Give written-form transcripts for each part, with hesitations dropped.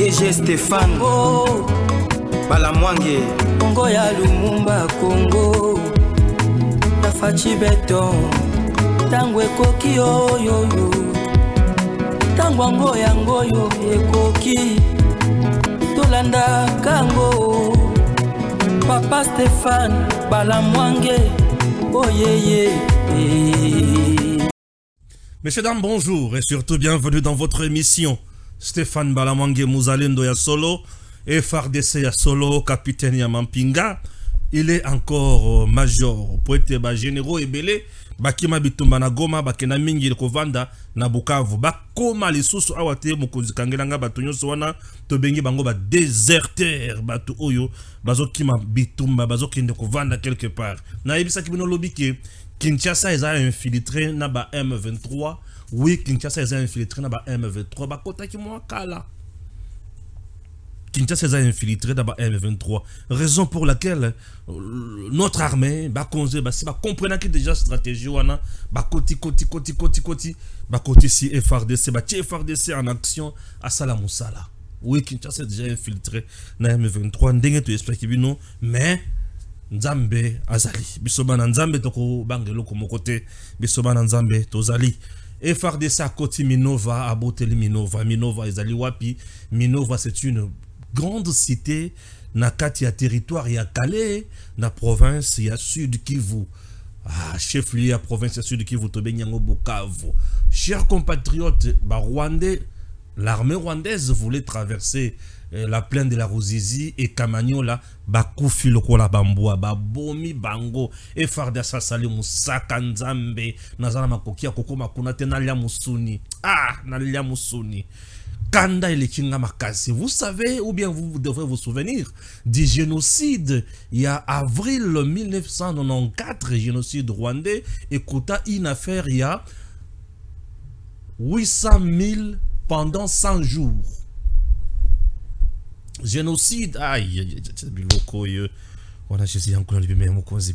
DG Stéphane oh. Balamwange Congo ya Lumumba Congo na fachi beton tangwe koki oyoyo tangwango yango yo ekoki tolanda kango Papa Stéphane Balamwange oyeye. Messieurs, dames, bonjour et surtout bienvenue dans votre émission. Stéphane Balamwange Mouzalendo ya solo et FARDC ya solo, capitaine ya Mampinga. Il est encore major, poète ba généraux et belé, bakima bitumba na Goma, bakena mingi kovanda na Bukavu. Bakoma lisusu awate mukonzi kangelanga batu nyonso wana to bengi bango ba déserteur batu oyo bazokima bitumba bazokende kovanda quelque part. Na yebisa kibino lobike Kinshasa eza infiltré na ba M23. Oui, Kinshasa eza infiltré na ba M23 bakota ki mwa kala. Kinshasa est infiltré dans la M23. Raison pour laquelle notre armée, comprenant que déjà stratégie, côté si FARDC, FARDC en action à Salamoussala. Oui, Kinshasa est déjà infiltré dans la M23. Ndenge tu expliques bien, mais Nzambe azali. Bisobana Nzambe toko bangelo komo côté. Bisobana Nzambe tozali. FARDC à côté Minova, à Boteli Minova. Minova ezali wapi. Minova c'est une grande cité na kati ya territoire ya Calais na province ya Sud Kivu. Ah, chef-lieu ya province ya Sud Kivu to benyango Bukavu. Chers compatriotes rwandais, l'armée rwandaise voulait traverser la plaine de la Ruzizi et Kamanyola bakufi lokola bambua babomi bango et FARDC sasali musaka Nzambe nazana makokia kokoma kuna te nalia musuni. Ah, nalia musuni. Kanda et Kinga Makasi. Vous savez, ou bien vous devrez vous souvenir du génocide. Il y a avril 1994, génocide rwandais. Écoutez, une affaire, il y a 800 000 pendant 100 jours. Génocide, aïe, voilà, je suis encore le même cause,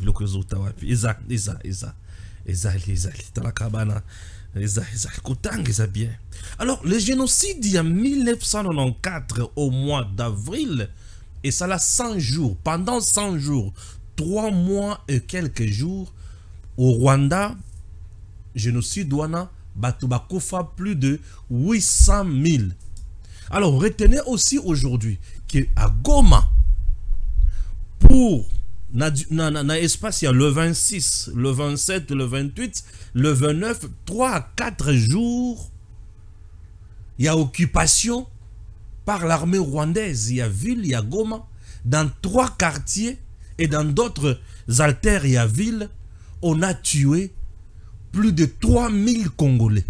bien. Alors, le génocide il y a 1994 au mois d'avril, et ça là 100 jours, pendant 100 jours, 3 mois et quelques jours, au Rwanda, génocide douana, Batubakofa plus de 800 000. Alors, retenez aussi aujourd'hui qu'à Goma, pour na espace, il y a le 26, le 27, le 28, le 29, 3 à 4 jours, il y a occupation par l'armée rwandaise. Il y a ville, il y a Goma, dans 3 quartiers et dans d'autres altères, il y a ville, on a tué plus de 3000 Congolais.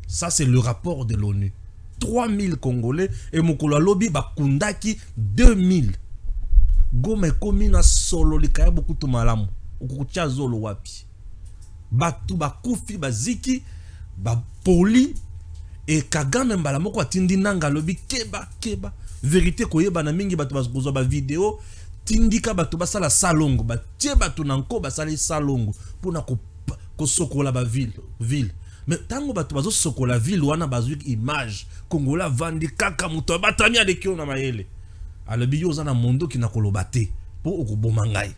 Ça, c'est le rapport de l'ONU. 3000 Congolais et Mokolo Lobi Bakundaki 2000. Goma komina solo likaya beaucoup to malamu ukukutia zolo wapi batu bakufi baziki ba poli et Kagame mbala moko atindi nanga lobi keba vérité koyeba na mingi batu bazoba ba vidéo tindika batu basala salongo batie batu nanko basali salongo pona ko sokola ba ville mais tango batu bazo sokola ville wana bazu image Kongola vandi kaka muto batami alekio na mayele. Alors, mondo qui n'a kolobate pour Okubomangai.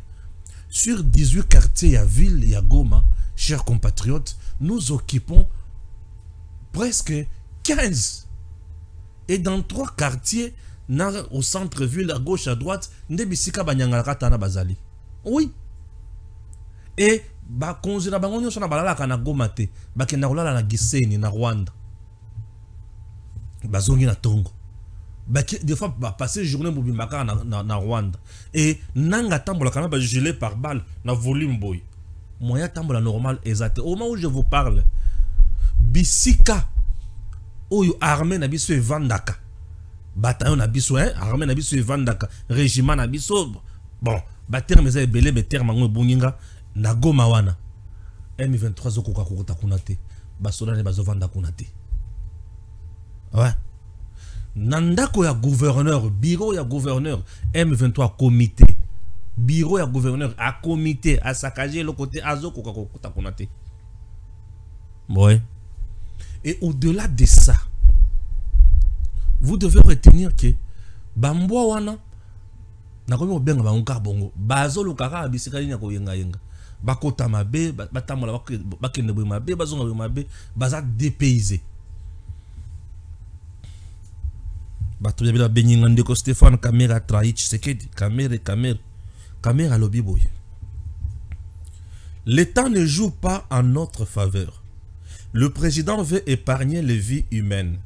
Sur 18 quartiers à ville et à Goma, chers compatriotes, nous occupons presque 15. Et dans 3 quartiers, au centre-ville, à gauche, à droite, Ndebisika Banyangalaka na Bazali. Oui. Et, konzina bangonyo sona balala kana Goma te, bakenda kolala na Gisenyi na Rwanda. Bazongi na Tongo. Des fois, passer journée Moubimbaka na Rwanda. Et nanga tambola kana ba gelé par balle na volume boy. Moya tambola normal exact. Au moment où je vous parle, bisika oyo armée na biso evandaka. Bataillon na biso armée na biso evandaka, régiment na biso. Bon, ba terme za belé be terme ngo bonginga na Goma wana. M23 zokoka kokota kunate. Ba soda ne bazovanda kunate. Ouais. Nandako ya gouverneur, bureau ya gouverneur, M23 comité. Bureau ya gouverneur à comité, à saccager le côté Azoko Konate. Ouais. Et au-delà de ça, vous devez retenir que bambwa wana na komi obenga bango bongo bazolo kaka bisikali na koyenga yenga bakota mabe batamola bakende boye mabe bazonga boye mabe baza dépaysé bato bela benyinga ndeko Stéphane Kamera trahi Tshisekedi Kamera lobi boye. L'État ne joue pas en notre faveur. Le président veut épargner les vies humaines.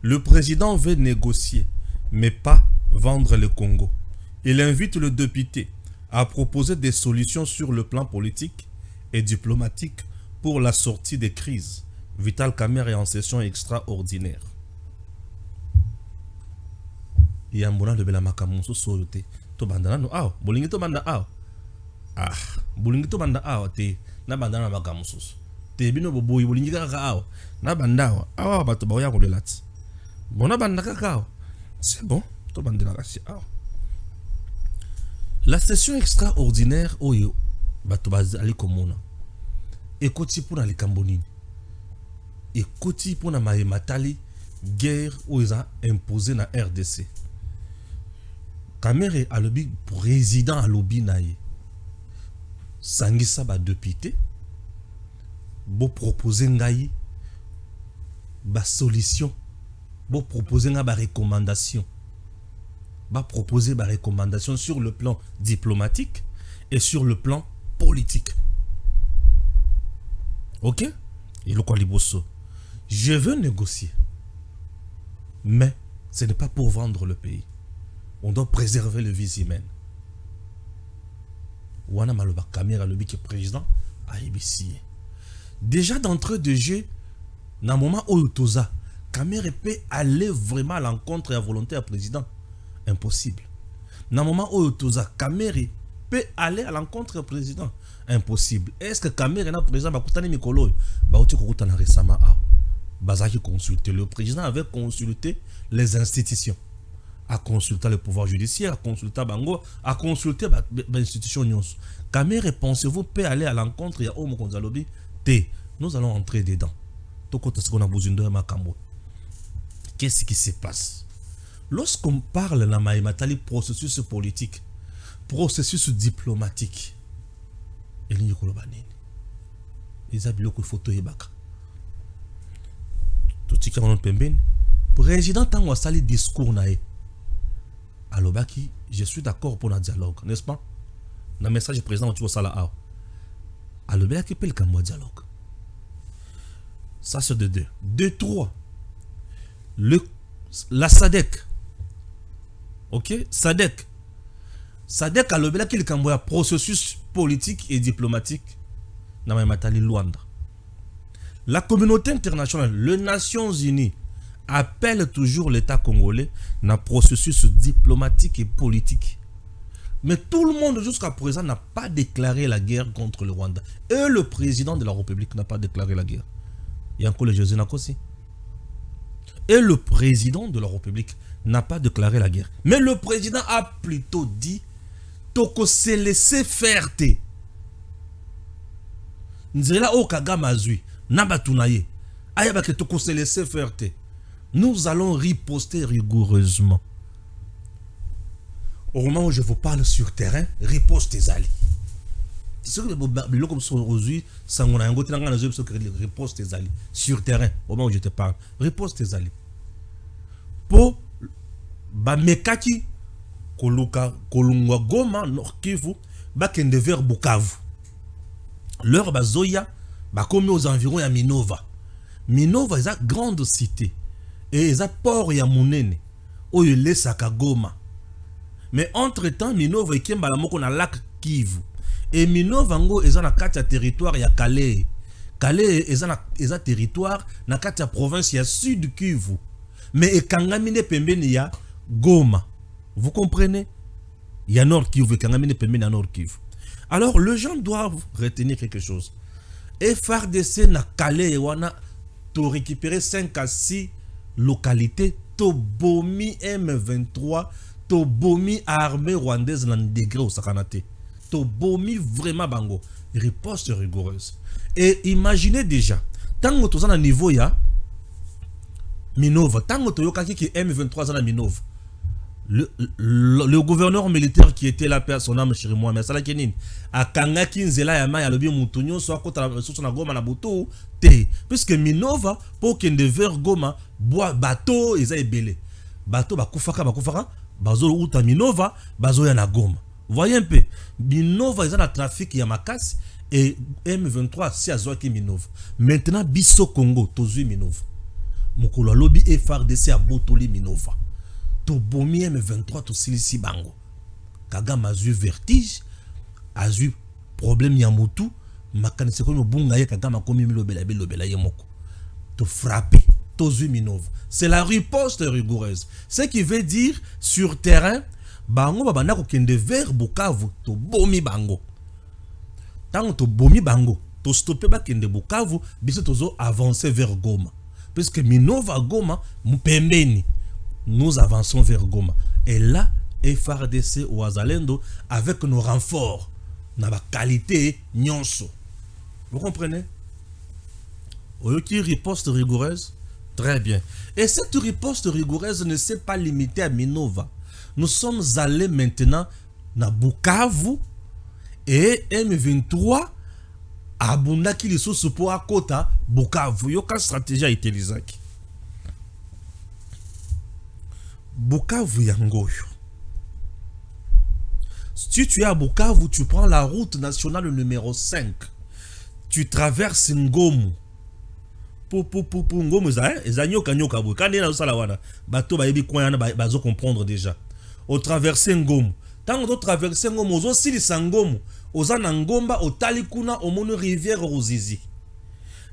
Le président veut négocier, mais pas vendre le Congo. Il invite le député à proposer des solutions sur le plan politique et diplomatique pour la sortie des crises. Vital Kamerhe est en session extraordinaire. Yambona de bela makamonso solote. To bandana no aw. Bolingi to banda aw. Ah, bolingi to banda aw te. Na bandana makamonso. Te bino boboyi bolingi kaka aw. Na banda aw. Aw bato ba ya ko lelati. Bona banda kaka aw. C'est bon. To bandela kasi aw. La session extraordinaire oyo bato bazali komona. Ekoti pona likambonini. Ekoti pona matali guerre oyo imposé na RDC. Kamerhe alobi président alobi naye. Sangisa ba député. Bo proposer ngai ba solution. Bo proposer nga ba recommandation. Ba proposer ba recommandation sur le plan diplomatique et sur le plan politique. Ok? Et le Kwaliboso. Je veux négocier. Mais ce n'est pas pour vendre le pays. On doit préserver les vies humaines. Wana maloba Kamera lobi qui est président à IBC. Déjà d'entrée de jeu, dans le moment où Toza, Kamera peut aller vraiment à l'encontre de la volonté du président. Impossible. Dans le moment où Toza, Kamera peut aller à l'encontre du président. Impossible. Est-ce que Kamera na président bakutani mikolo ba uti kokutana récemment a bazaki consulter le président avait consulté les institutions, a consulté le pouvoir judiciaire, a consulté Bango, a consulté l'institution Nyons. Kamera, pensez-vous peut aller à l'encontre ya Omo Konzalobi te nous allons entrer dedans. Tout côté ce qu'on a besoin de Makambo. Qu'est-ce qui se passe? Lorsqu'on parle dans Maïmatali processus politique, processus diplomatique, il y a des photo yebaka. Tout ce qui est pembeni, président tant sali discours nae. Alobaki, je suis d'accord pour un dialogue, n'est-ce pas? Dans le message du président tu vois ça là. Alobaki peut le dialogue. Ça c'est de deux. De trois. La SADC. Ok? SADC a le Camboya processus politique et diplomatique dans Matali Luanda. La communauté internationale, les Nations Unies, appelle toujours l'État congolais dans le processus diplomatique et politique. Mais tout le monde jusqu'à présent n'a pas déclaré la guerre contre le Rwanda. Et le président de la République n'a pas déclaré la guerre. Il y a encore le José Nakosi. Et le président de la République n'a pas déclaré la guerre. Mais le président a plutôt dit Toko se laisser faire te. Nzela o Kagame azui. Nabatunaye. Ayabake toko se laisser faire te. Nous allons riposter rigoureusement. Au moment où je vous parle sur terrain, riposte tes alliés. C'est ce que les gens sont aujourd'hui, riposte tes alliés. Sur terrain, au moment où je te parle, riposte tes alliés. Pour Bamekaki, Kolungwa Goma, Nord-Kivu, Bakende vers Bukavu. Leur bazoya, comme aux environs de Minova. Minova est une grande cité. Et ils ont port ya Munene. Où il est Sakagoma. Mais entre-temps, Minova est un lac Kivu. Et Minova est un territoire ya Calais. Calais est un territoire na kati ya province ya Sud Kivu. Mais Ekangamine pembeni ya Goma. Vous comprenez? Il y a Nord Kivu, Ekangamine pembeni ya Nord Kivu. Alors, les gens doivent retenir quelque chose. Et FARDC na Calais wana to récupérer 5 à 6 localités, to bomi M23, to bomi armée rwandaise dans degré au Sakanate. To bomi vraiment bango. Riposte rigoureuse. Et imaginez déjà, tant que tu es à niveau ya, Minova. Tango toyokaki ki M23 na Minova. Le gouverneur militaire qui était là, père son âme chez moi, mais ça la kenine. A Kangaki Nzela Yama ya lobi Moutonio, soit kota la ressource na Goma na Boto, te. Puisque Minova, pour qu'il ne vers Goma, bois bateau, ils a belé. Bateau, bakufaka, bazo uta Minova, bazo ya na Goma. Voyez un peu. Minova, ils ont un trafic Yamakasi et M23, si à Zoaki Minova. Maintenant, Bisso Congo, Tozui Minova. Mokolo lobby et FARDC à Botoli Minova. To bomi M23 to silisi bango. Kagame a eu vertige, a eu problème yamutu, makanise ko bunga ye Kagame a komi lobela yemoko. To frapper, to zu Minova. C'est la riposte rigoureuse. Ce qui veut dire sur terrain, bango babanda ko kende vers Bukavu to bomi bango. Tango to bomi bango, to stopper ba kende Bukavu, biso tozo avancer vers Goma. Puisque Minova Goma mpembeni. Nous avançons vers Goma. Et là, FARDC ou Azalendo, avec nos renforts, na ba qualité nyonso. Vous comprenez? Qui riposte rigoureuse? Très bien. Et cette riposte rigoureuse ne s'est pas limitée à Minova. Nous sommes allés maintenant na Bukavu et M23 à Bundaki lisusu pour à Kota Bukavu. Yoka stratégie a été lisaki. Bukavu Yangoyo. Si tu es à Bukavu, tu prends la route nationale numéro 5. Tu traverses Ngomu. Ngomu ezanyoka nyoka bo. Quand na sala wana, bato ba yebi kwanya bazo comprendre déjà. Au traverser Ngomu. Tant que traverser Ngomu, ozo silisa Ngomu, ozana Ngomba otali kuna omono rivière Ruzizi.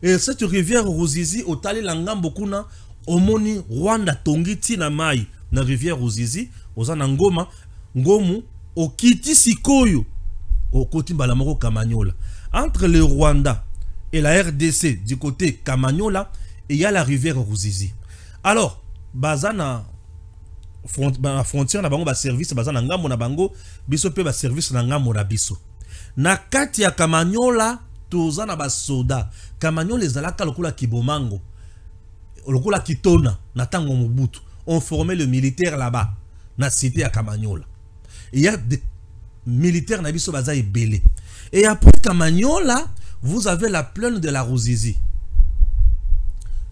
Et cette rivière Ruzizi otali la ngambo kuna omoni Rwanda tongiti na mai. Na rivière Ruzizi, ozana Ngoma, Ngomu, okiti sikoyo, okoti mbalamoko Kamanyola. Entre le Rwanda et la RDC, du côté Kamanyola, il y a la rivière Ruzizi. Alors, bazana frontière na bango ba service bazana ngambo na bango, biso pe ba service na ngambo na biso. Na kati ya Kamanyola, tozana ba soda. Kamanyola ezalaka lokola kibomango. Lokola kitona na tango Mobutu. On formait le militaire là-bas, na cité à Kamanyola. Il y a des militaires na biso baza ebele. Et après Kamanyola, vous avez la plaine de la Ruzizi.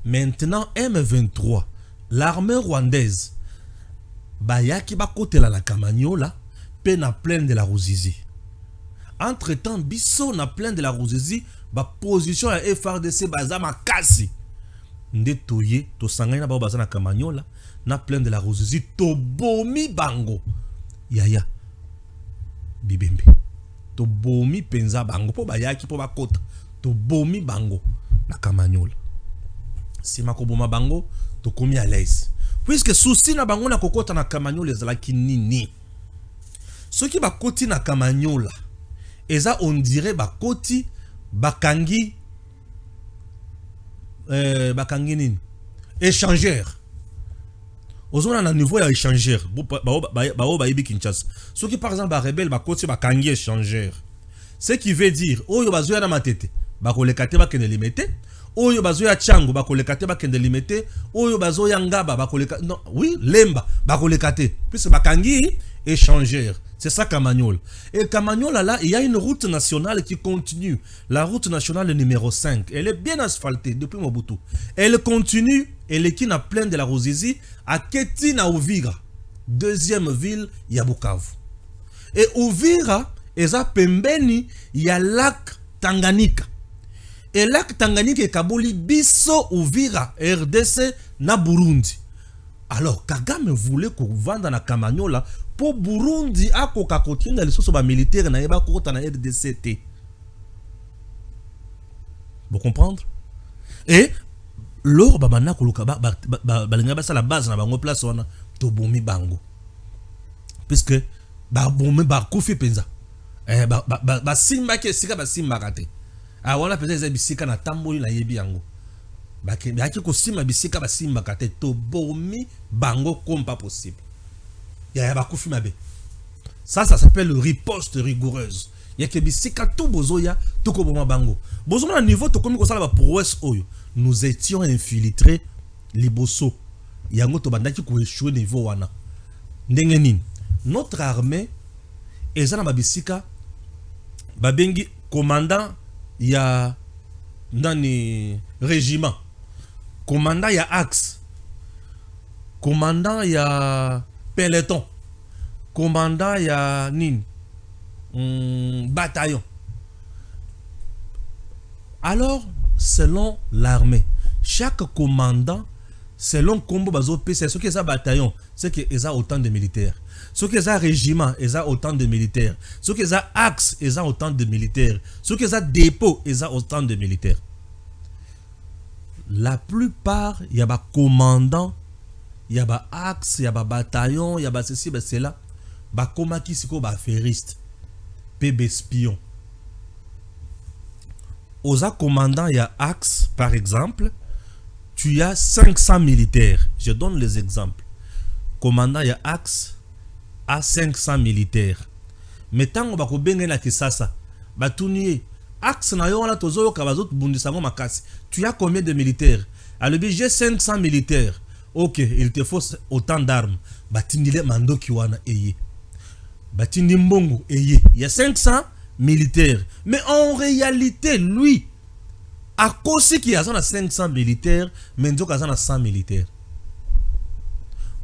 Maintenant, M23, l'armée rwandaise, bayaki bakotela la Kamanyola, pe na plaine de la Ruzizi. Entre-temps, biso na plaine de la Ruzizi, ba position à FARDC baza makasi. Ndetoye, to sangay na ba baza na Kamanyola, na plaine de la Ruzizi, to bomi bango. Yaya. Bibembe. To bomi penza bango. Po bayaki po bakota. To bomi bango. Na Kamanyola. Si mako boma bango, to komi à l'aise. Puisque souci na bango na kokota na Kamanyola ezalaki nini. Ce qui bakoti na Kamanyola, eza on dirait bakoti, bakangi, bakangi nini? Échangeur. Ozona na niveau ya échangeur. Ba yebi Kinshasa. Ce qui par exemple ba rebelle ba koti ba kangi échangeur. Ce qui veut dire oyo bazoya na matete ba kolekate ba kende limete, oyo bazoya chango ba kolekate ba kende limete, oyo bazoya ngaba ba kolekate non oui lemba ba kolekate. Puis ba kangi échangeur. C'est ça Kamanyola. Et Kamanyola là, il y a une route nationale qui continue. La route nationale numéro 5. Elle est bien asphaltée depuis Mobutu. Elle continue, elle est qui na plaine de la Ruzizi à Ketina Uvira. Deuxième ville, il y a Bukavu. Et Uvira, eza pembeni, il y a lac Tanganyika. Et lac Tanganyika est Kabuli biso Uvira, RDC na Burundi. Alors Kagame voulait qu'on vende na Kamanyola pour Burundi à kokakotinga les sources militaires na yeba kota na RDCT. Vous comprendre? Et lors babana koluka balinga basa la base na bango place wana to bomi bango. Puisque ba bomi ba kufi penza. Ba simba ke sika ba simba kate. Ah wana penza bisika na tamboli na yebi yango. Baki ko simba bisika ba simba kate to bomi bango comme pas possible. Ça s'appelle riposte rigoureuse. Il y a que bisika tout bozoya tout comme bango. Bozo na niveau to comme ko sala ba prouesse oyo. Nous étions infiltrés liboso yango to bandaki ko échouer niveau wana ndenge nini notre armée ezana babisika babengi commandant ya ndani régiment, commandant ya axe, commandant ya peloton, commandant ya nini bataillon. Alors selon l'armée, chaque commandant selon combo bazo PC, ce qui est un bataillon, c'est que ils ont autant de militaires. Ce qui est un régiment, ils ont autant de militaires. Ce qui est un axe, ils ont autant de militaires. Ce qui est un dépôt, ils ont autant de militaires. La plupart, il y a des commandants, il y a des axes, il y a des bataillons, il y a des ceci, cela. Bah comment qui c'est quoi ferriste, PB espion. Aux commandants, il y a axe par exemple. Tu as 500 militaires. Je donne les exemples. Commandant, il y a axe à 500 militaires. Mais tant qu'on va bien la Kisasa, axe na yo la tozo kabazot bundisango makasi. Tu as combien de militaires? Alors j'ai 500 militaires. OK, il te faut autant d'armes. Batindile mando kiwana eye. Batindi mbongo eye. Il y a 500 militaires. Mais en réalité, lui à cause qu'il y a 500 militaires, mais il y a 100 militaires.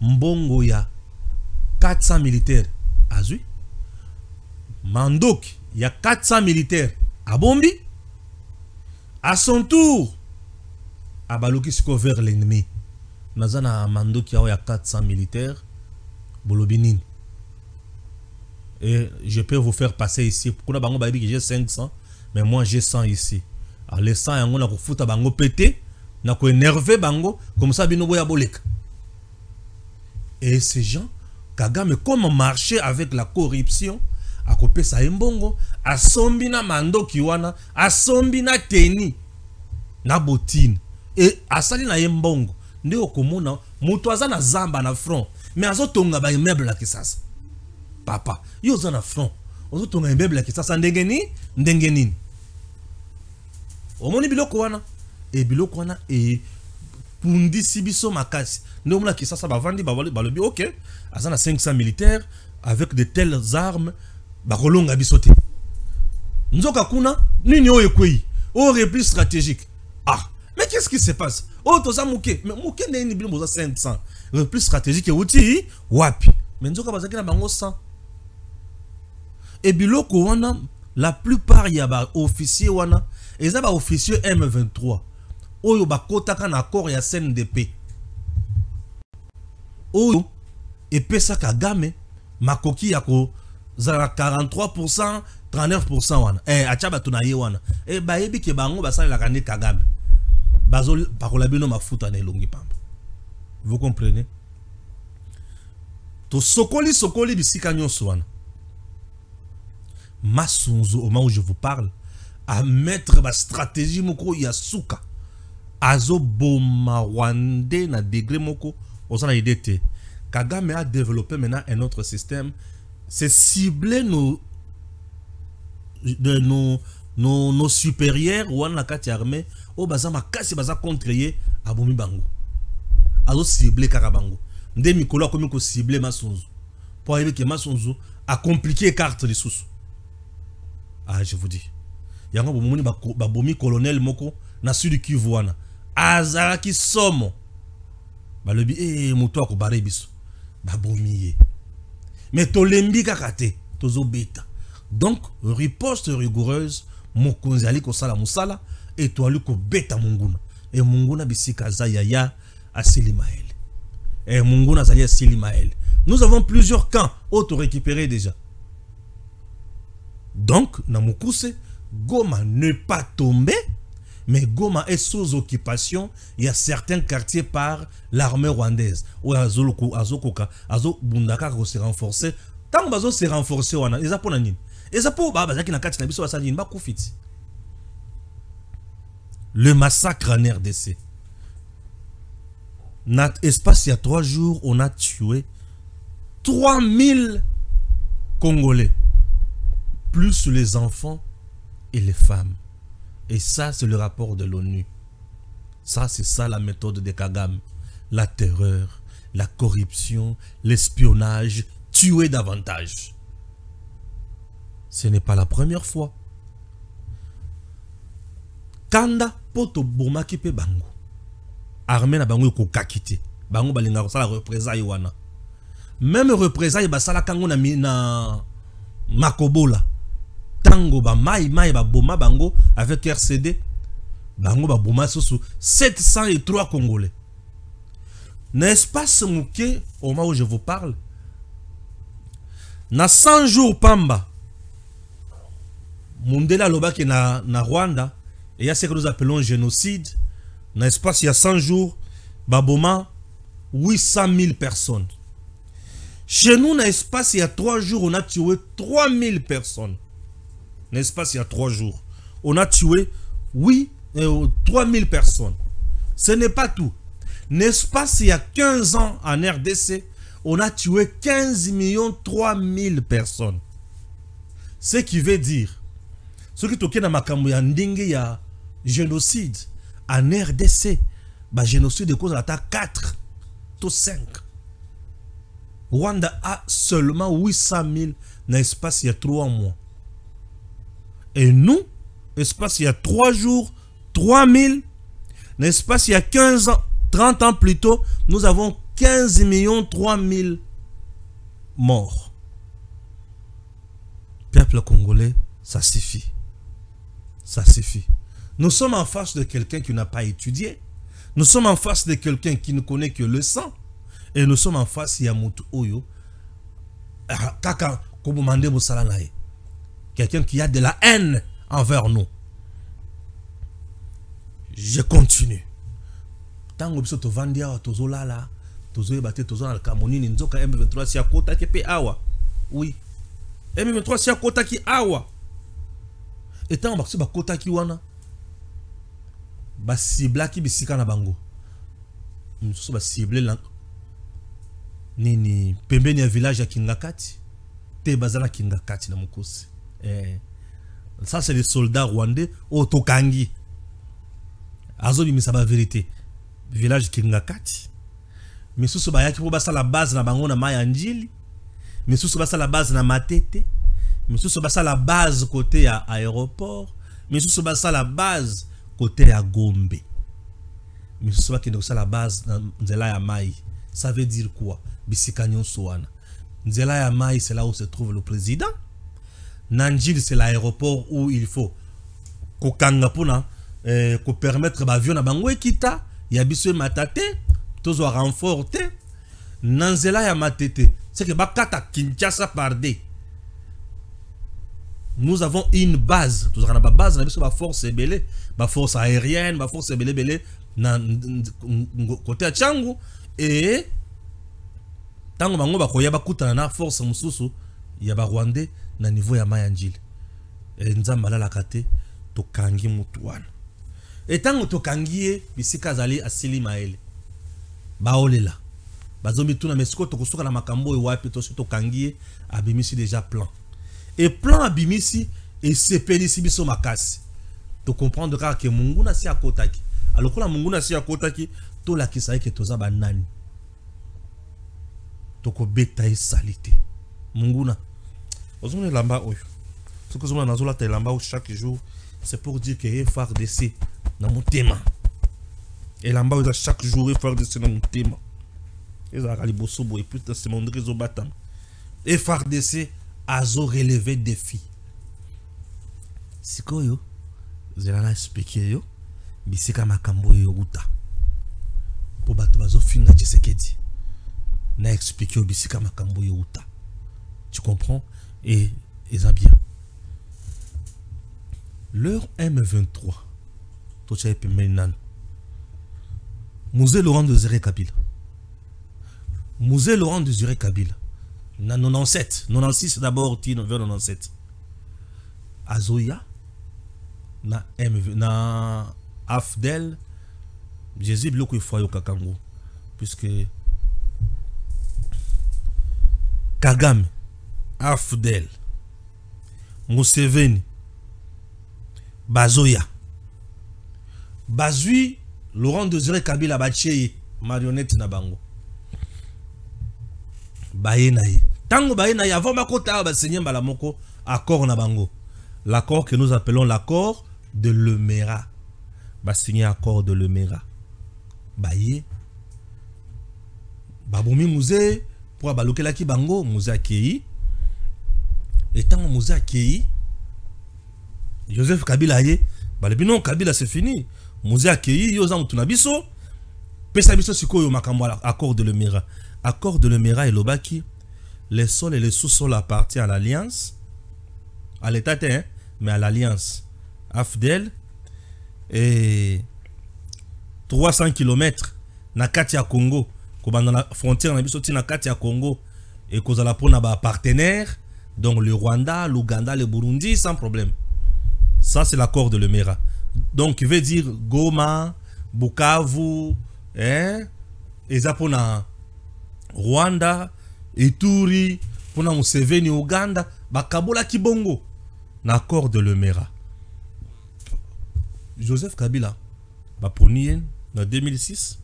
Mbongo ya 400 militaires. Azui. Mandok, il y a 400 militaires. À Bombi. À son tour, à Baloki vers l'ennemi. Nazana Mandok, il y a 400 militaires. Bolobinin. Et je peux vous faire passer ici. Pourquoi j'ai 500, mais moi j'ai 100 ici. Alors les 100 yango na ko futa bango pété, na ko énerver bango comme ça bino boya bolek. Et ces gens Kagame comment marcher avec la corruption a kopé sa mbongo a sombina mando kiwana a sombina teni na botine et asali na mbongo nde okomona mutu aza na zamba na front mais azotonga ba immeuble la kisasa papa yo za na front ozotonga immeuble la kisasa ndenge nini omoni biloko wana e biloko wana e pundi sibiso makasi nde mona kisasa bavandi balobi OK azana 500 militaires avec de telles armes bakolonga bisote nzoka kuna nini oyo ekwei au repli stratégique. Ah mais qu'est-ce qui se passe? Oh toza muke mais muke nini bilo moza 500 repli stratégique outi wapi mais nzoka bazaki na bango 100 et biloko wana la plupart ya ba officier wana eza ba officier M23 oyo bakotaka na accord ya CNDP oyo epesa Kagame makoki ya ko zara 43% 39% wana achaba tunaye wana bayebi ke bango basala la kane Kagame bazol pakola bino mafuta na elongi pamba. Vous comprenez? To sokoli bisika nyonso wana Masunzu, au moment où je vous parle, à mettre ma stratégie moko ya suka azo boma wande na degré moko osana idete. Kagame a développé maintenant un autre système, c'est cibler nos supérieurs ou en la kati armée au baza makasi baza contre abomi bango azo cibler karabango nde mikolo akomi ko cibler Masunzu pour arriver que Masunzu a compliqué carte les sous. Ah, je vous dis. Yango bomoni babomi colonel moko na sud Kivu wana. Azaraki somo. Balobi moto akobare biso. Babomi. Mais tolembi kakate, tozo beta. Donc riposte rigoureuse mokonzi ali ko sala musala et to ali ko beta munguna. Et munguna bisika zayaya asili mael. Et munguna zaya asili mael. Nous avons plusieurs camps auto récupérés déjà. Donc, na Mukuse, Goma ne pas tomber, mais Goma est sous occupation. Il y a certains quartiers par l'armée rwandaise. Ou Azokoka, Azo Bundaka se renforcer. Tant que Bazo se renforcer, ils ont pas nini. Ils ont pas bazaki na kati na biso basani ba kufiti. Le massacre en RDC. Dans l'espace il y a 3 jours, on a tué 3000 Congolais. Plus les enfants et les femmes. Et ça, c'est le rapport de l'ONU. Ça, c'est ça la méthode de Kagame. La terreur, la corruption, l'espionnage, tuer davantage. Ce n'est pas la première fois. Kanda poto bomaki pe bango. Armée na bango ko kakite. Bango balinga ko sala représailles wana. Même représailles basala kango na Makobola. Tango ba mai ba boma bango avec RCD. Bango ba boma sous 703 Congolais. N'est-ce pas ce mouké au moment où je vous parle? Na 100 jours pamba. Mundela Lobaki na Rwanda. Et il y a ce que nous appelons génocide. N'est-ce pas, il y a 100 jours, Baboma, 800 000 personnes. Chez nous, n'est-ce pas, il y a 3 jours, on a tué 3 000 personnes. N'est-ce pas, il y a 3 jours, on a tué, 3 000 personnes. Ce n'est pas tout. N'est-ce pas, il y a 15 ans en RDC, on a tué 15 300 000 personnes. Ce qui veut dire, ce qui toke na makambo ya ndenge ya génocide en RDC, bah génocide de cause à 4 ou 5. Rwanda a seulement 800 000 dans l'espace il y a 3 mois. Et nous, l'espace il y a 3 jours, 3 000. Dans l'espace il y a 15 ans, 30 ans plus tôt, nous avons 15 300 000 morts. Peuple congolais, ça suffit. Ça suffit. Nous sommes en face de quelqu'un qui n'a pas étudié. Nous sommes en face de quelqu'un qui ne connaît que le sang. Et nous sommes en face de Yamutu Oyo. Quelqu'un qui a de la haine envers nous. Je continue. Tango biso to vandia tozo lala, tozo ebate tozo na Cameroun nzoka M23 si akota ki pe awa. Oui. M23 si akota ki awa. Et tant que ba kota ki wana ba cible ki bisika na bango. Mususu ba cible la nini pembeni ya village ya Kingakati. Te bazala Kingakati na mukosi. Ça c'est les soldats rwandais au Tokangi. Azo bimisa ba vérité. Village Kingakati. Misusu ba yaki po basa la base na bango na Mayanjili. Misusu basa la base na Matete. Misusu basa la base côté à aéroport. Misusu basa la base côté à Gombe. Misusu basa la base nzela ya Mai. Ça veut dire quoi? Bisika nyonso wana. Nzela ya Mai c'est là où se trouve le président. Nanjil c'est l'aéroport où il faut kokanga pona ko permettre ba avion na bango ekita ya biso matate tozo renforter nanzela ya Matete. C'est que bakata Kinshasa pardé. Nous avons une base. Nous avons une base. Nous avons une force belé, une force aérienne, une force belé côté à Tchangu. Et tant que nous avons une force mususu, il y a un Rwandais na niveau ya Mayanjil. Et nous avons la kate tokangi mutuan. Et tant que tokangi bisika zali asili maele. Baolela. Bazomi tuna mesiko tokusuka na makambo e wapi to tokangi abimisi déjà plan. Et plan abimisi et sepelisi biso makasi. To comprendre que munguna si akotaki. Alors que la munguna si akotaki to la kisaye ke toza banani. To ko beta e salite. Munguna. Ozone lamba oyo. Ce que zona nazola te lamba chaque jour, c'est pour dire que FARDC na motema. Et lamba oyo chaque jour FARDC na motema. Et ça ali bosobo et puis c'est mon réseau batam. FARDC azo relevé défi. Sikoyo, zelana expliquer yo, bisika makambo yo ruta. Po bato bazo finga Tshisekedi. Na expliquer yo bisika makambo yo ruta. Tu comprends? Et ça bien. Leur M23. Tocha epe menan. Musée Laurent Désiré Kabila. Musée Laurent Désiré Kabila. Na 97, 96 d'abord, vers 97. Azoya, na MV, na Afdel, Jésus bloque il faut Kakango, puisque Kagame, Afdel, Museveni, Bazoya, Bazui, Laurent Désiré Kabila Bacheye, marionnette na bango. baye na ye. Tango baye na ye avant makota ba signer mbala moko accord na bango. L'accord que nous appelons l'accord de Lemera. Ba signer accord de Lemera. Baye babomi musée pour abalokela ki bango musée akei. Et tant musée akei Joseph Kabila ye balebi non Kabila c'est fini. Musée akei yo za mutuna biso. Pesa biso sikoyo makambo accord de Lemera. Accord de Lemera et lobaki les sols et les sous-sols appartiennent à l'alliance, à l'état hein, mais à l'alliance AFDEL et 300 km na kati ya Congo ko dans la frontière na biso ti na kati ya Congo et ko zala pona ba partenaire donc le Rwanda, l'Ouganda, le Burundi sans problème. Ça c'est l'accord de Lemera. Donc il veut dire Goma, Bukavu, hein, eza pona Rwanda, Ituri, pona Museveni Uganda, bakabola kibongo na accord de Lemera. Joseph Kabila ba poni en 2006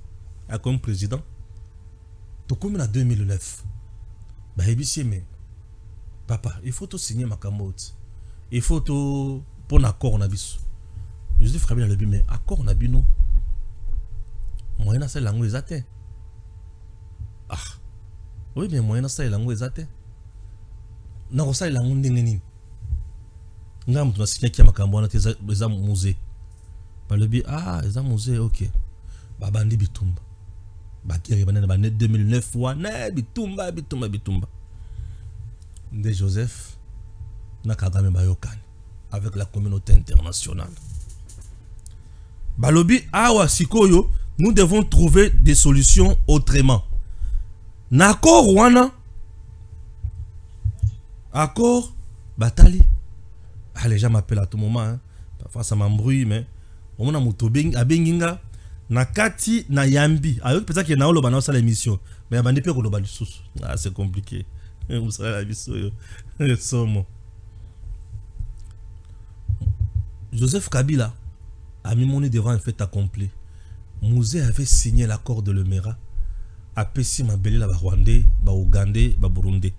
comme président. To comme en 2009. Ba ebisi mais papa, il faut tout signer ma camote. Il faut tout pour accord na biso. Joseph Kabila le dit mais accord na bino. Moyen na sa langue ezate. Ah. Oui mais moyen na sa langue ezate. Na ko sa langue ndenge nini. Ngam tu na signer ki makambo na teza musée. Ba le dit ah, eza musée OK. Ba bandi bitumba. Ba kiri banana ba 2009 wa na bitumba. De Joseph na Kagame bayokani avec la communauté internationale. Balobi awa sikoyo, nous devons trouver des solutions autrement. N'accord wana accord batali. Ah, les gens m'appellent à tout moment hein. Parfois ça m'embrouille mais on a motobeng abenginga na kati na yambi. Avec peut-être qu'il y a na bana sala émission mais abandi pe ko loba lisusu. Ah c'est compliqué. Vous savez la vie somo. Joseph Kabila a mis monnaie devant un fait accompli. Musée avait signé l'accord de Lemera. A Pessi Mabele la Rwandais, ba Ougandais, ba Burundais.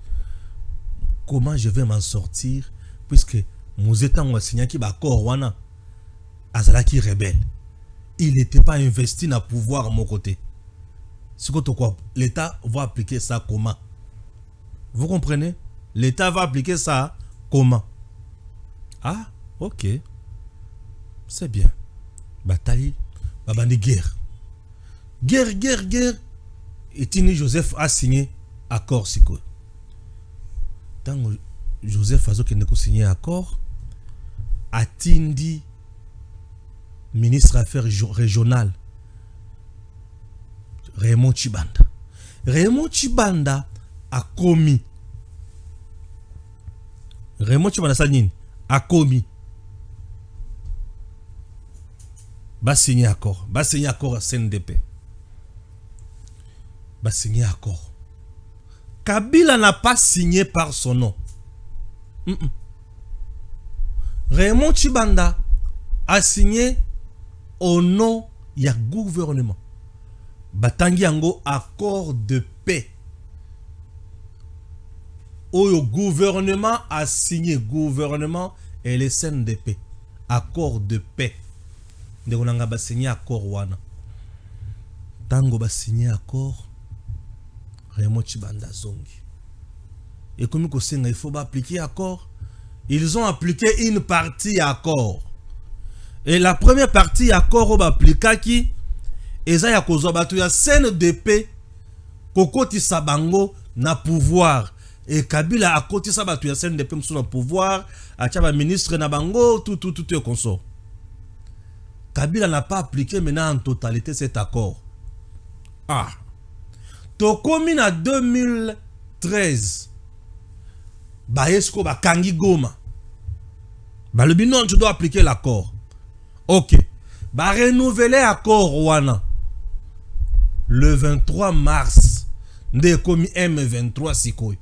Comment je vais m'en sortir puisque Musée a signé qui ba accord wana azalaki rebelle. Il n'était pas investi dans le pouvoir à mon côté. C'est quoi l'État va appliquer ça comment? Vous comprenez? L'État va appliquer ça comment? Ah, ok. C'est bien. Bataille, babandi guerre. Guerre. Et Tini Joseph a signé accord siko. Tant Joseph a signé accord, a Tindi ministre affaires régionales Raymond Chibanda. Raymond Chibanda a commis. Raymond Chibanda Sanine a commis. Va signer accord. Va signer accord à CNDP. Va signer accord. Kabila n'a pas signé par son nom. Raymond Chibanda a signé au nom du gouvernement. Batangi yango accord de paix. Le gouvernement a signé, gouvernement et les CNDP. Accord de paix. De on a signé accord wana. Tango ba signé accord. Raymond Chibanda zongi. Et comme il faut appliquer accord. Ils ont appliqué une partie accord. Et la première partie accord on va appliquer qui eza ya kozwa batu ya CNDP kokoti sabango na pouvoir. Et Kabila a côté ça batu ya CNDP mso na pouvoir, acha ba ministre na bango tout est consort. Kabila n'a pas appliqué maintenant en totalité cet accord. Ah. Tokomi na 2013. Baesko ba kangi Goma. Ba le binon tu dois appliquer l'accord. OK. Ba renouveler accord wana. Le 23 mars. Nde komi M23 sikoy.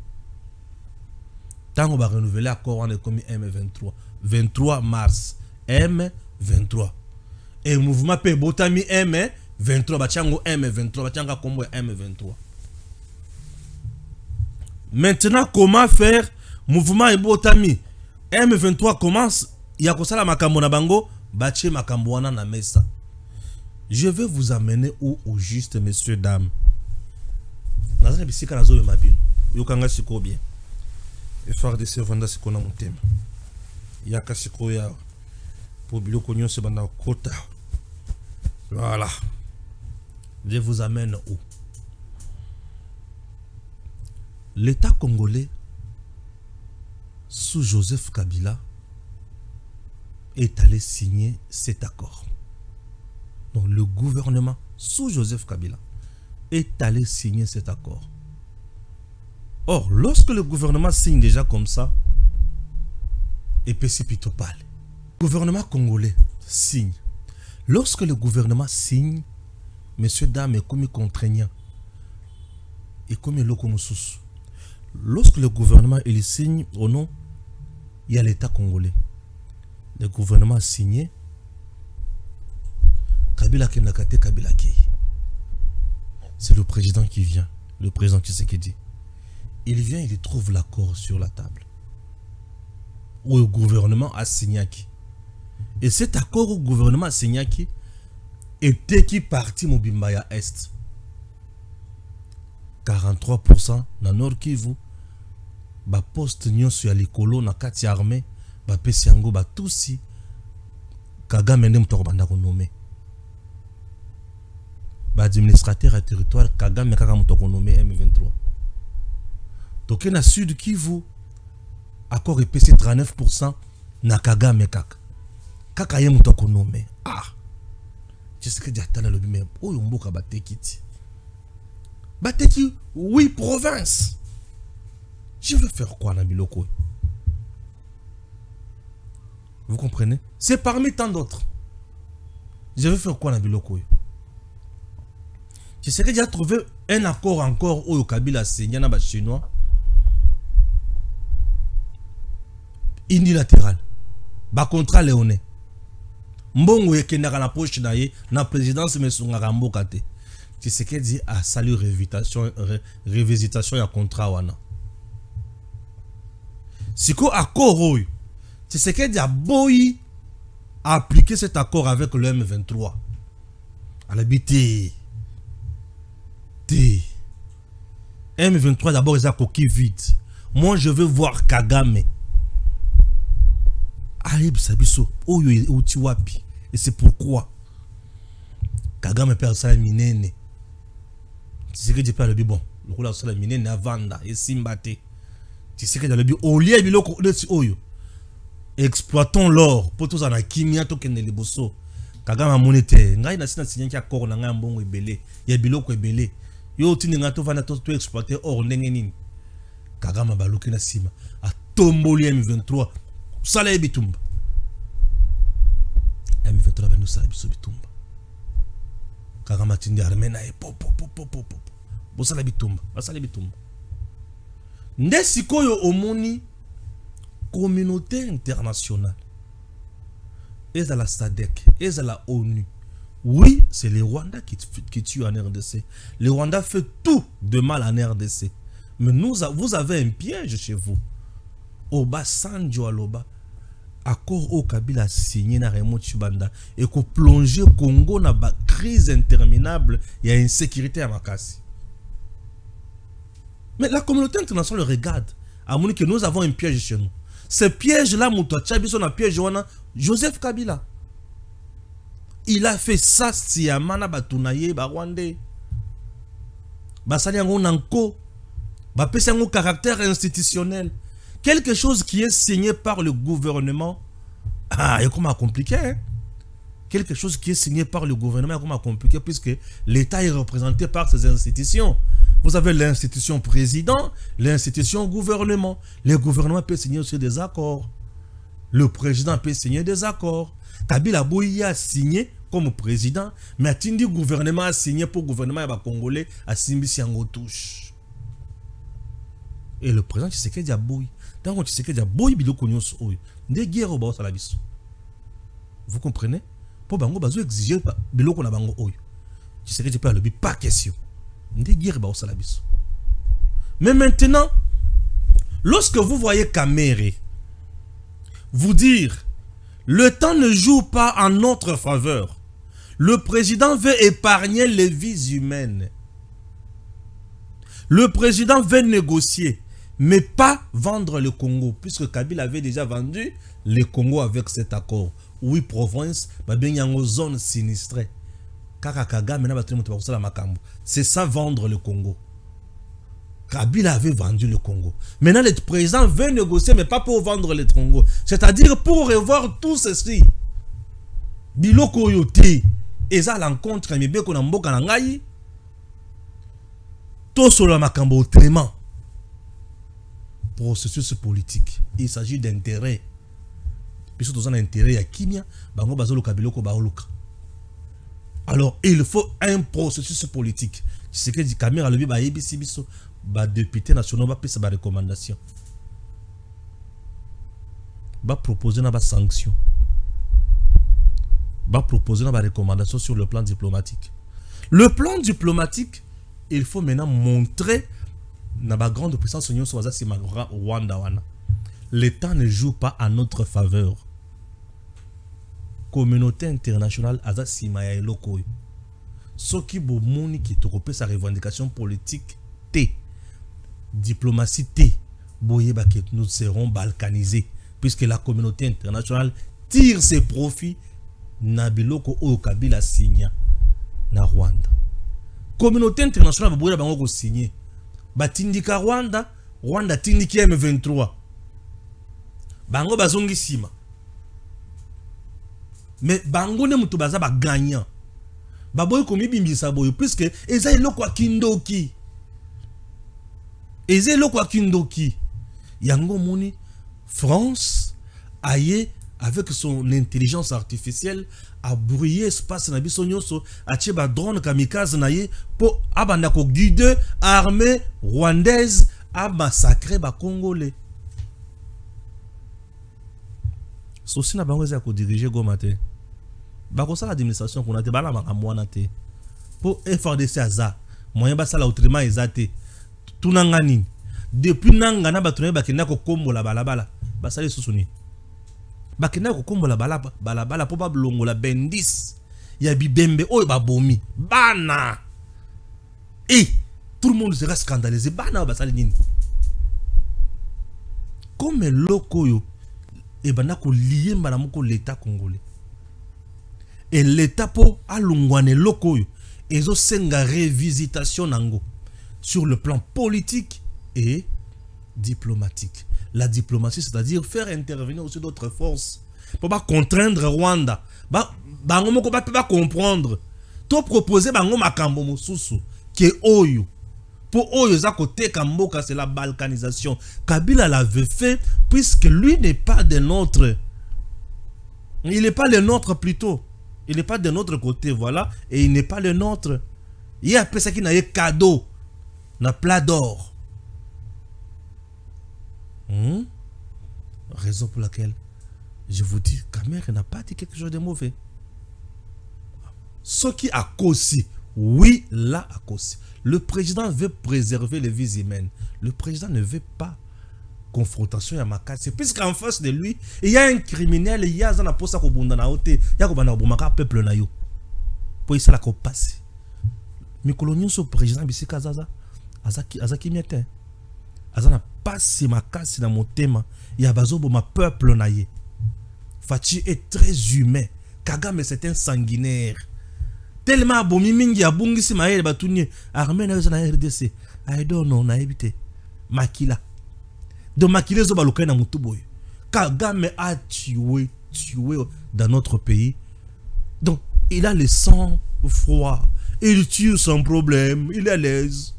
Tango ba renouveler accord wana komi M23. 23 mars. M23. Et mouvement pe botami M23 bachango M23 bachanga kombo M23. Maintenant, comment faire? Mouvement Ebotami. M23 commence. Il y a la makambo na bango. Bache makambo na mesa. Je vais vous amener où au juste, messieurs, dames. Nazana bisika nazo mabino. Yokanga siko bien. Effort de servanda siko na mutema. Yaka siko ya. Pour biloko nyonso bana kota. Voilà. Je vous amène où? L'État congolais, sous Joseph Kabila, est allé signer cet accord. Donc le gouvernement, sous Joseph Kabila, est allé signer cet accord. Or, lorsque le gouvernement signe déjà comme ça, et plutôt parle. Le gouvernement congolais signe. Lorsque le gouvernement signe, messieurs, dames, est comme contraignant. Et comme locomosus. Lorsque le gouvernement il signe au nom, il y a l'État congolais. Le gouvernement a signé. Kabila Kenakate Kabila Kei. C'est le président qui vient. Le président Tshisekedi. Il vient, il trouve l'accord sur la table. Où le gouvernement a signé. Et cet accord au gouvernement a signé était qui parti Mobimbaya Est. 43% dans Nord Kivu. Ba poste nyonso ya likolo na kati armée ba pesi yango ba tusi Kagame ndem to banda ko nommer ba administrateur à territoire Kagame kaka muto ko nommer M23 toke na sud Kivu accord EPC 39% na Kagame kaka ye muto ko nommer jusque diatala lobi même oyo mboka batekiti oui province. Je veux faire quoi dans Biloko? Vous comprenez? C'est parmi tant d'autres. Je veux faire quoi dans Biloko? Je sais que j'ai trouvé un accord encore au Kabila signé dans les Chinois. Unilatéral. Ba contrat léoné. Mbongo yekendaka na poche na ye na présidence mesungaka mboka te. Tu sais que dit à salut révisitation ya contrat wana. Si quoi accord, tu sais que a boy appliquer cet accord avec le M23. À l'habité. M23 d'abord ils ont coquille vide. Moi je veux voir Kagame. Aïb Sabiso, oyo utiwapi. Et c'est pourquoi Kagame perd ça minene. Tu sais que je parle de bon. Le coup là ça minene avanda et simbate. Tu sais que dans le but, au lieu de oyo, exploitons l'or pour tous en akimia to kende liboso. Kagama monete, ngai na sina signé ki accord na ngai mbongo ebele, ya biloko ebele. Yo tini nga to vana to exploiter or ndenge nini. Kagama baluki na sima, a tomboli M23, sala bitumba. M23 ba nous sala bitumba. Kagama tindi armée na pop. Bo sala bitumba, basala bitumba. Ndesikoyo omoni communauté internationale et à la SADC et à la ONU. Oui, c'est le Rwanda qui tue en RDC. Le Rwanda fait tout de mal en RDC. Mais vous avez un piège chez vous. Oba Sanjo Aloba, accord au Kabila signé na Raymond Chibanda et qu'on plonge Congo dans une crise interminable, il y a une insécurité à Makassi. Mais la communauté internationale regarde. À mon que nous avons un piège chez nous. Ce piège-là, Moutouachabi, on a piège Joseph Kabila. Il a fait ça si Amana Batunaye, Barwande. Basaliango Nanko. Bapesango caractère institutionnel. Quelque chose qui est signé par le gouvernement. Ah, il y a comment compliqué, hein? Quelque chose qui est signé par le gouvernement, comment compliqué, puisque l'État est représenté par ces institutions. Vous avez l'institution président, l'institution gouvernement. Le gouvernement peut signer aussi des accords. Le président peut signer des accords. Kabila Bouyi a signé comme président, mais Atindi gouvernement a signé pour le gouvernement congolais à Simbi Siango touche. Et le président Tshisekedi a Bouyi. Donc Tshisekedi a Bouyi biloko nyonso oyo. Nde guerre au bas la biso. Vous comprenez? Pour bango bazo exiger biloko na bango oyo. Tshisekedi peut le pas question. Mais maintenant, Lorsque vous voyez Kamere vous dire, le temps ne joue pas en notre faveur. Le président veut épargner les vies humaines. Le président veut négocier, mais pas vendre le Congo, puisque Kabila avait déjà vendu le Congo avec cet accord. Oui, province, il y a une zone sinistrée. C'est ça, vendre le Congo. Kabila avait vendu le Congo. Maintenant, le président veut négocier, mais pas pour vendre le Congo. C'est-à-dire pour revoir tout ceci. Biloko yote. Et ça, l'encontre, mais bien qu'on a mboka nangayi. Tout sur le makambo autrement. Processus politique. Il s'agit d'intérêt. Puisque nous avons un intérêt à Kimia, bango bazolo kabiloko baoluka. Alors, il faut un processus politique. C'est ce que dit Kamera le ba yebisi biso ba député national ba pesa ba recommandation. Ba proposer na ba sanction. Ba proposer na ba recommandation sur le plan diplomatique. Le plan diplomatique, il faut maintenant montrer na ba grande puissance union sur Rwanda wana. L'État ne joue pas à notre faveur. Communauté internationale aza simaya eloko. Soki bomoni ki tokopé sa revendication politique T. Diplomatie T. Boyeba que nous serons balkanisés puisque la communauté internationale tire ses profits na biloko oyo Kabila signa na Rwanda. Communauté internationale boyeba bango ko signer. Batindika Rwanda, Rwanda tindiki M23. Bango bazongi sima. Mais bango ne mutu baza ba gagnant. Baboy komi bimbisa boyo puisque eza eloko kindoki. Eza eloko kindoki. Yango moni France aye avec son intelligence artificielle a brouillé espace na biso nyonso atie ba drone kamikaze na ye po abanda ko guider armée rwandaise a massacrer ba congolais. Sosi na bango eza ko diriger Goma te. Bako sa l'administration qu'on a te bala makamwana te. Pour FRDC aza, moyen ba sala autrement ezate. Tunanga nini. Depuis nanga na batone bakenda ko kombola balabala. Ba sala susuni. Bakenda ko kombola balabala po ba blongola bendis. Ya bibembe oyo ba bomi. Bana. Et tout le monde sera scandalisé. Bana ba sala nini. Comme loko yo et bana ko lié mbala moko l'état congolais. Et l'état po alungwane loko yo ezo senga révisitation nango sur le plan politique et diplomatique. La diplomatie, c'est-à-dire faire intervenir aussi d'autres forces pour pas contraindre Rwanda. Bango moko ba pas comprendre. To proposer bango makambo mosusu qui est oyo. Pour oyo za côté kamboka c'est la balkanisation. Kabila l'avait fait puisque lui n'est pas de notre. Il n'est pas le nôtre plutôt. Il n'est pas de notre côté, voilà. Et il n'est pas le nôtre. Il y a ça qui n'a eu cadeau. N'a plat d'or. Raison pour laquelle je vous dis, Kamere n'a pas dit quelque chose de mauvais. Ce qui a causé, oui, là a causé. Le président veut préserver les vies humaines. Le président ne veut pas confrontation ya makasi puisqu'en face de lui il y a un criminel, il y a un posa ko bunda na ote ya ko bana bomaka peuple na yo pour ça la ko passe mikolo nyonso président bisika zaza azaki miete azana passe makasi na motema ya bazo boma peuple na ye. Fachi est très humain. Kagame c'est un sanguinaire tellement bomi mingi ya bungisi maele batunye armée na na RDC I don't know na ebité makila de maquiller zo baloka na mutu boy. Kagame a tué dans notre pays. Donc il a le sang froid. Il tue sans problème. Il est à l'aise.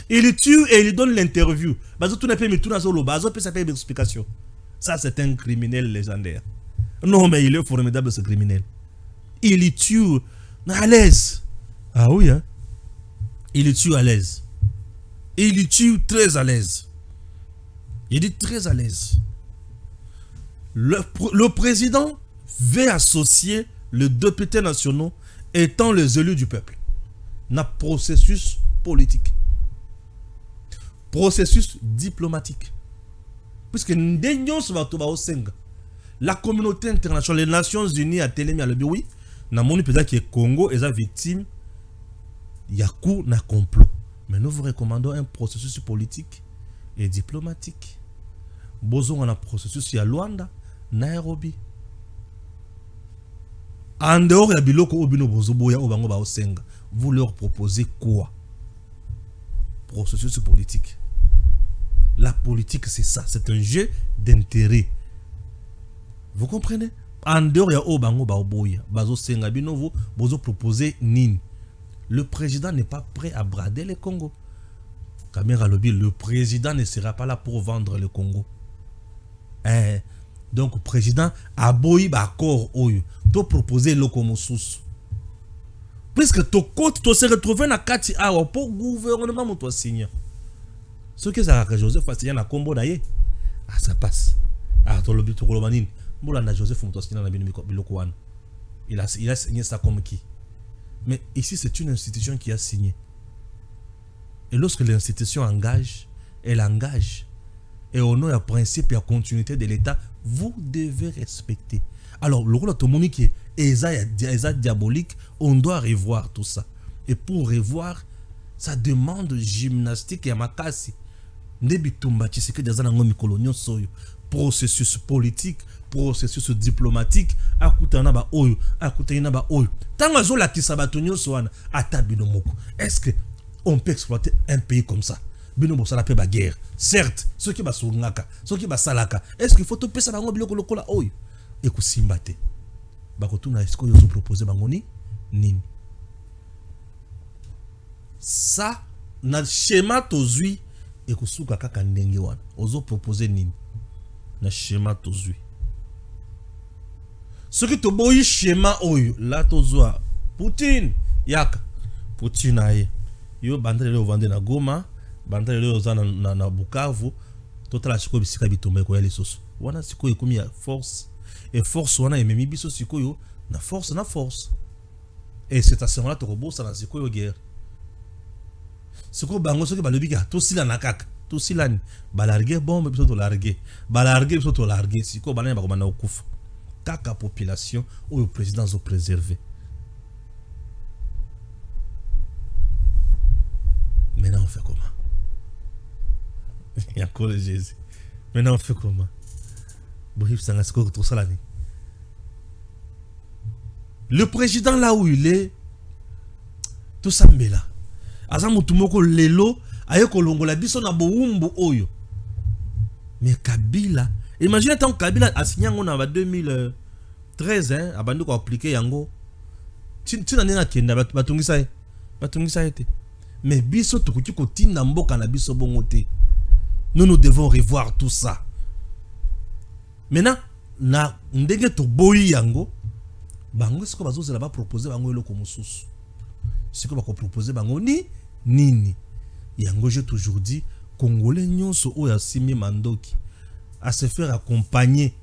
Il tue et il donne l'interview. Bazo tout n'a pas mis tout dans solo. Bazo peut s'appeler explication. Ça c'est un criminel légendaire. Non mais il est formidable ce criminel. Il tue à l'aise. Ah oui hein. Il tue à l'aise. Il tue très à l'aise. Il est très à l'aise. Le président veut associer les députés nationaux étant les élus du peuple. Dans processus politique. Processus diplomatique. Puisque la communauté internationale, les Nations Unies a télé le oui, na moni peut-être que Congo est victime, il y a coup na complot. Mais nous vous recommandons un processus politique et diplomatique. Bozo on a un processus à Luanda, Nairobi. En dehors ya biloko obino bozo boya obango ba osenga, vous leur proposez quoi? Processus politique. La politique c'est ça, c'est un jeu d'intérêt. Vous comprenez? En dehors ya obango ba oboya, bazo senga bino vous bozo proposer nini? Le président n'est pas prêt à brader le Congo. Kamera Lobi, le président ne sera pas là pour vendre le Congo. Donc, le président a beau accord, tu proposer le Komosous. Puisque ton côté, tu se retrouves dans Kati Awa pour le gouvernement, tu signes. Ce que ça a Joseph a signé dans Combo d'ailleurs, ça passe. Tu l'as dit, tu l'as dit, Joseph a signé dans il a signé ça comme qui? Mais ici, c'est une institution qui a signé. Et lorsque l'institution engage, elle engage. Et au nom du principe et la continuité de l'État, vous devez respecter. Alors, le rôle de qui est diabolique, on doit revoir tout ça. Et pour revoir, ça demande gymnastique et makasi. Processus politique, processus diplomatique, est-ce que on peut exploiter un pays comme ça? Guerre. Certes, ceux qui sont ceux qui salaka, est-ce qu'il faut te payer ça dans le lokola oyo? Et que simbate. Bakotuna est-ce que vous proposez bangoni nini? Ça na schéma tozui et que souka kaka ndenge wana. Ozo proposer nini? Na schéma tozui. Ce qui te boyi schéma oyo la tozwa Poutine yaka Poutine aye. Yo bandele le vendre na Goma, bandele le ozana na Bukavu, total siko bisika bitomba ko ya lisoso. Wana siko ikomi ya force et force wana ememi biso siko yo na force. Et c'est à ce moment-là to kobosa na siko yo guerre. Siko bango soki balobi ka to sila na kaka, to sila ni balarguer bombe biso to larguer. Balarguer biso to larguer siko banana ba komana okufa. Kaka population ou le président zo préserver. Maintenant on fait comment? Il y a encore le Jésus. Maintenant on fait comment? Le président là où il est, tout ça me là. Azamutumoko lelo, ayeko longola biso na boumbu oyo. Mais Kabila, imaginez tant Kabila a signé en 2013, hein, abandi ko appliquer yango. Tu n'as rien à tiendre, batungisa été. Mais biso tokuki ko tinda mboka na biso bongote. Nous devons revoir tout ça. Maintenant, na ndenge to boyi yango, bango siko bazo zela ba proposer bango eloko mosusu. Siko ba ko proposer bango nini. Yango j'ai toujours dit Congolais nyonso oya simi mandoki à se faire accompagner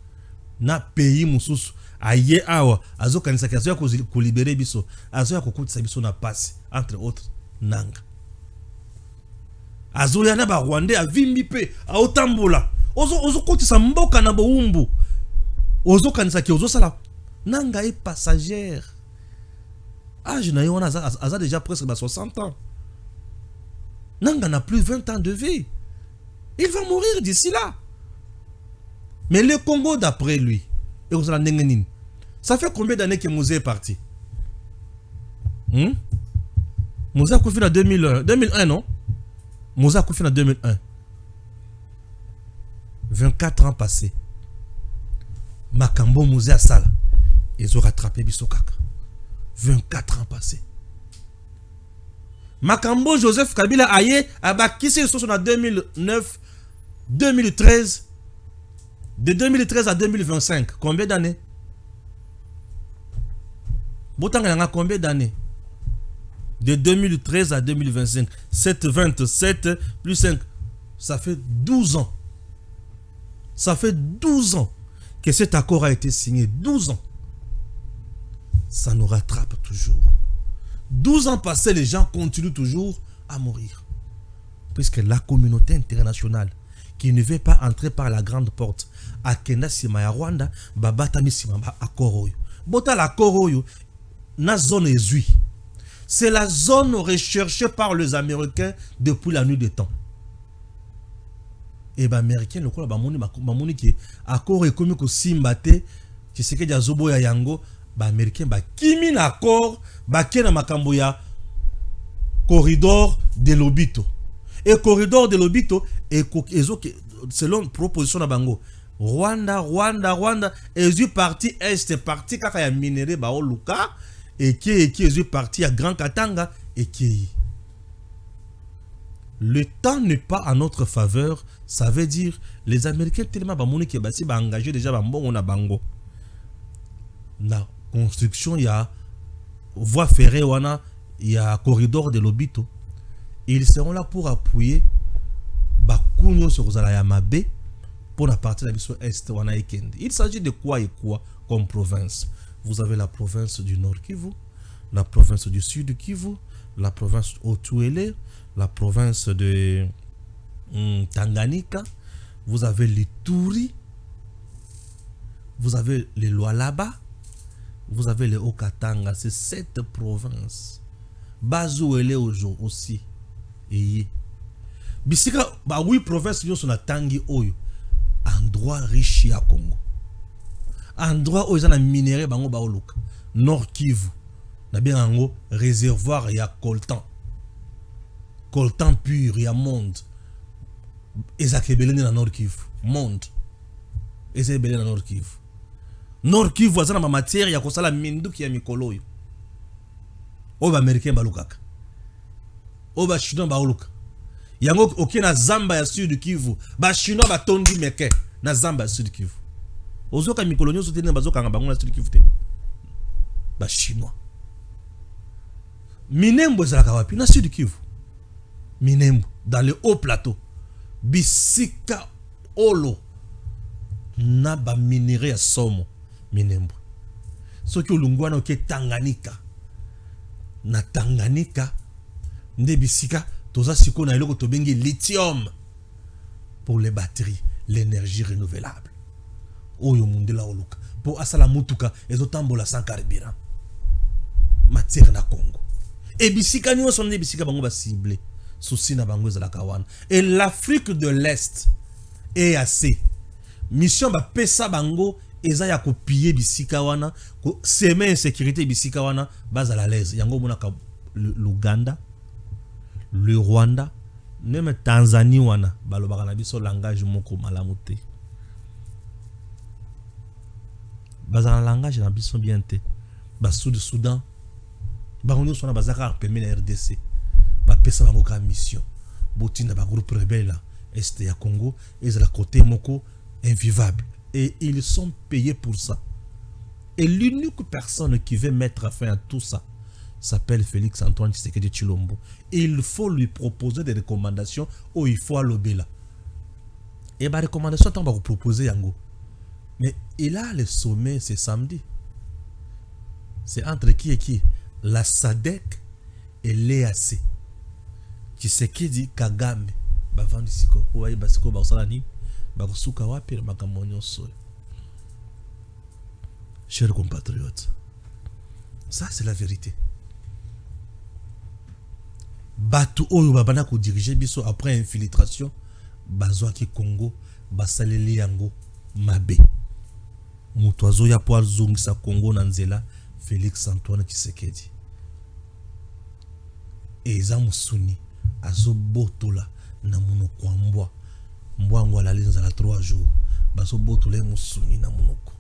na pays mosusu aye awa azo kanisa kazo ya ko libérer biso, azo ya ko kutisa biso na passe entre autres nanga. Azoyana ba Rwandais a vimbipe a otambola ozo kotisa mboka na boumbu ozo kanisa ki ozo sala nanga est passagère. Âge na yona aza déjà presque 60 ans. Nanga n'a plus 20 ans de vie. Il va mourir d'ici là. Mais le Congo d'après lui, ça fait combien d'années que Mosé est parti? Mosé a couché en 2001, non? Mosé a couché en 2001. 24 ans passés. Makambo Mosé a sala. Ils ont rattrapé Bissokaka. 24 ans passés. Makambo Joseph Kabila aye abakisi en 2009, 2013. De 2013 à 2025, combien d'années? Botanga combien d'années? De 2013 à 2025, 27 plus 5, ça fait 12 ans. Ça fait 12 ans que cet accord a été signé. 12 ans. Ça nous rattrape toujours. 12 ans passés, les gens continuent toujours à mourir. Puisque la communauté internationale qui ne veut pas entrer par la grande porte. Akenda sima ya Rwanda, babata mi sima ba akoroyo. Bota la koroyo, na zone ezui. C'est la zone recherchée par les Américains depuis la nuit des temps. Et les Américains, le coup, mamoni qui accord économique au Simbate, qui c'est que des zobo ya yango, les Américains, kimi accord, kena makambo ya corridor de Lobito. Et corridor de Lobito, selon proposition de Bango, Rwanda, et parti est parti kaka ya minéré ba oluka, et qui est parti à Grand Katanga, et qui le temps n'est pas à notre faveur. Ça veut dire les Américains tellement qui ba engagé déjà on a bango. La construction il y a voie ferrée il y a corridor de Lobito. Ils seront là pour appuyer Bakunyo sur Zalayamabe pour la partie de la mission est wana Ekende. Il s'agit de quoi et quoi comme province? Vous avez la province du Nord Kivu, la province du Sud Kivu, la province Otuele, la province de Tanganyika, vous avez l'Ituri, vous avez les Lualaba, vous avez les Okatanga. C'est 7 provinces. Bazouele aussi. Et Bisika, bah oui, province nous sont à Tangi Oyo, endroit riche à Congo. Endroit où ils ont un minerai bango baoluka. Nord Kivu. Na bien ango réservoir ya coltan. Coltan pur ya monde. Ezakebele na Nord Kivu. Monde. Ezakebele na Nord Kivu. Nord Kivu azana ma matière ya kosala minduki ya mikolo yo. Oba américain balukaka. Oba chinois baoluka. Yango oké na zamba ya Sud Kivu. Ba chinois ba tondi meke na zamba ya Sud Kivu. Ozoka mikolonyo sotene bazoka nga bango na Sud Kivu te. Ba chinois. Minembo ezalaka wapi na Sud Kivu. Minembo dans le haut plateau. Bisika olo na ba minerai ya somo Minembo. Soki olungwana oke Tanganyika. Na Tanganyika nde bisika toza siko na eloko tobengi lithium pour les batteries, l'énergie renouvelable. Oyo mundela oluka pour asala mutuka ezotambola sans carburant. Matière na Congo. Et bisika nyo sonne bisika bango ba ciblé. Souci na bango za la kawana. Et l'Afrique de l'Est est assez. Mission ba pesa bango eza ya kopier bisika wana, ko semer insécurité bisika wana base à la l'aise. Yango mona ka l'Ouganda, le Rwanda, même Tanzanie wana balobaka na biso langage moko malamu te. Bazana langage na biso bien te. Ba Soudan bango sona bazaka permis na RDC. Ba pesa bango ka mission. Botina ba groupe rebelle est ya Congo et la côté moko invivable. Et ils sont payés pour ça. Et l'unique personne qui veut mettre fin à tout ça s'appelle Félix Antoine Tshisekedi Tshilombo. Et il faut lui proposer des recommandations où il faut aller là. Et les recommandations, on va vous proposer Yango. Mais il a le sommet, c'est samedi. C'est entre qui et qui? La SADC et l'EAC. Tshisekedi Kagame. Bavandi siko. Ouaye basiko baosalani. Bakosuka wapi makambo nyonso. Chers compatriotes, ça c'est la vérité. Batu oyo babana ko diriger biso après infiltration, bazwa ki Congo, basaleli yango mabe. Mutoazo ya po azongisa Congo na nzela Félix Antoine Tshisekedi. Eza musuni azo botola na monoko mbwa. Mbwango la ligne za 3 jours. Baso botola musuni na monoko.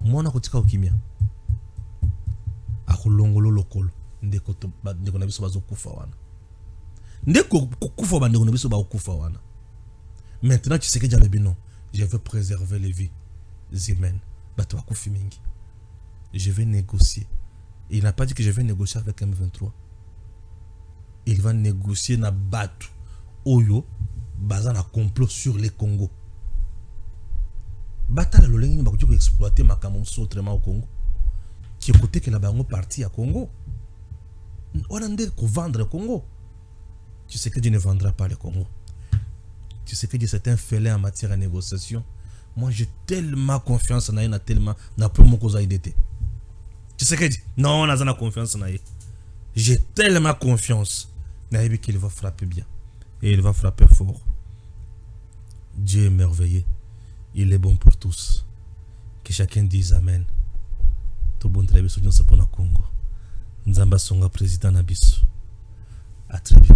Mwana kotika okimia. Akulongolo lokolo. Ndeko na biso bazo kufa wana. Ndeko kufa ba ndeko na biso ba kufa wana. Maintenant tu sais que Dieu non, je veux préserver les vies humaines. Bato bakufi mingi. Je vais négocier. Il n'a pas dit que je vais négocier avec M23. Il va négocier na Batu Oyo basant un complot sur les Congo. Batala lolengi ba ko exploiter makamon autrement au Congo. Qui écoutait que la bango parti à Congo. On a dit qu'on vendre le Congo. Tu sais que Dieu ne vendra pas le Congo. tu sais que c'est un félin en matière de négociation. Moi, j'ai tellement confiance en elle, tellement, n'a plus mon cause à aider. Tu sais que non, on a confiance en elle. J'ai tellement confiance. Naïbi qu'il va frapper bien. Et il va frapper fort. Dieu est merveilleux. Il est bon pour tous. Que chacun dise Amen. Tout bon travail sur le Congo. Nzamba Songa président Nabiso. À très bientôt.